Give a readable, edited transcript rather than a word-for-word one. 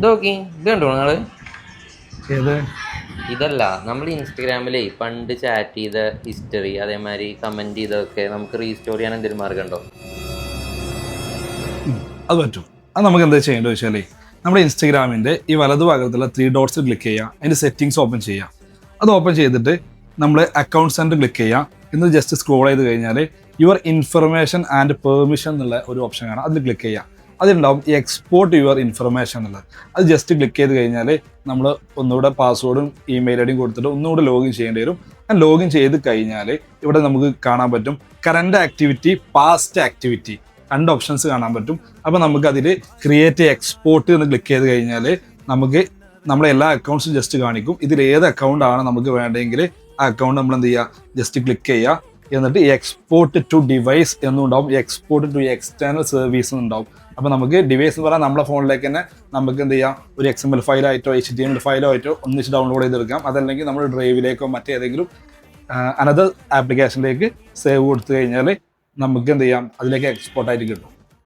ഇതോക്കി ഇത് കണ്ടോ നിങ്ങള്? ഏത്? ഇതല്ല, നമ്മൾ ഇൻസ്റ്റഗ്രാമിലേ പണ്ട് ചാറ്റ് ചെയ്ത ഹിസ്റ്ററി അതേമാതിരി കമന്റ് ചെയ്തതൊക്കെ നമുക്ക് റീസ്റ്റോർ ചെയ്യാൻ എന്തെങ്കിലും മാർഗം ഉണ്ടോ? അത് പറ്റും. അത് നമുക്ക് എന്താ ചെയ്യേണ്ടത് വെച്ചാൽ നമ്മുടെ ഇൻസ്റ്റഗ്രാമിൻ്റെ ഈ വലതുഭാഗത്തുള്ള 3 ഡോട്ട്സ് ക്ലിക്ക് ചെയ്യുക, അതിൻ്റെ സെറ്റിങ്സ് ഓപ്പൺ ചെയ്യുക. അത് ഓപ്പൺ ചെയ്തിട്ട് നമ്മൾ അക്കൗണ്ട് സെൻറ്റർ ക്ലിക്ക് ചെയ്യുക. ഇന്ന് ജസ്റ്റ് സ്ക്രോൾ ചെയ്ത് കഴിഞ്ഞാൽ യുവർ ഇൻഫർമേഷൻ ആൻഡ് പെർമിഷൻ എന്നുള്ള ഒരു ഓപ്ഷൻ കാണാം, അതിൽ ക്ലിക്ക് ചെയ്യുക. അതുണ്ടാവും ഈ എക്സ്പോർട്ട് യുവർ ഇൻഫർമേഷൻ എന്നുള്ളത്. അത് ജസ്റ്റ് ക്ലിക്ക് ചെയ്ത് കഴിഞ്ഞാൽ നമ്മൾ ഒന്നുകൂടെ പാസ്വേഡും ഇമെയിൽ ഐ ഡിയും കൊടുത്തിട്ട് ഒന്നുകൂടെ ലോഗിൻ ചെയ്യേണ്ടി വരും. ലോഗിൻ ചെയ്ത് കഴിഞ്ഞാൽ ഇവിടെ നമുക്ക് കാണാൻ പറ്റും current activity, past activity, 2 options കാണാൻ പറ്റും. അപ്പോൾ നമുക്ക് അതിൽ ക്രിയേറ്റ് എക്സ്പോർട്ട് എന്ന് ക്ലിക്ക് ചെയ്ത് കഴിഞ്ഞാൽ നമുക്ക് നമ്മുടെ എല്ലാ അക്കൗണ്ട്സും ജസ്റ്റ് കാണിക്കും. ഇതിൽ ഏത് അക്കൗണ്ടാണ് നമുക്ക് വേണ്ടതെങ്കിൽ ആ അക്കൗണ്ട് നമ്മൾ എന്ത് ചെയ്യുക, ജസ്റ്റ് ക്ലിക്ക് ചെയ്യുക. എന്നിട്ട് എക്സ്പോർട്ട് ടു ഡിവൈസ് എന്നുണ്ടാവും, എക്സ്പോർട്ട് ടു എക്സ്റ്റേണൽ സർവീസ് എന്നുണ്ടാവും. അപ്പോൾ നമുക്ക് ഡിവൈസ് എന്ന് പറഞ്ഞാൽ നമ്മുടെ ഫോണിലേക്ക് തന്നെ നമുക്ക് എന്ത് ചെയ്യാം, ഒരു XML ഫയലായിട്ടോ HTML ഫയലോ ആയിട്ടോ ഒന്നിച്ച് ഡൗൺലോഡ് ചെയ്തെടുക്കാം. അതല്ലെങ്കിൽ നമ്മൾ ഡ്രൈവിലേക്കോ മറ്റേതെങ്കിലും അനദർ ആപ്ലിക്കേഷനിലേക്ക് സേവ് കൊടുത്തു കഴിഞ്ഞാൽ നമുക്ക് എന്ത് ചെയ്യാം, അതിലേക്ക് എക്സ്പോർട്ടായിട്ട് കിട്ടും.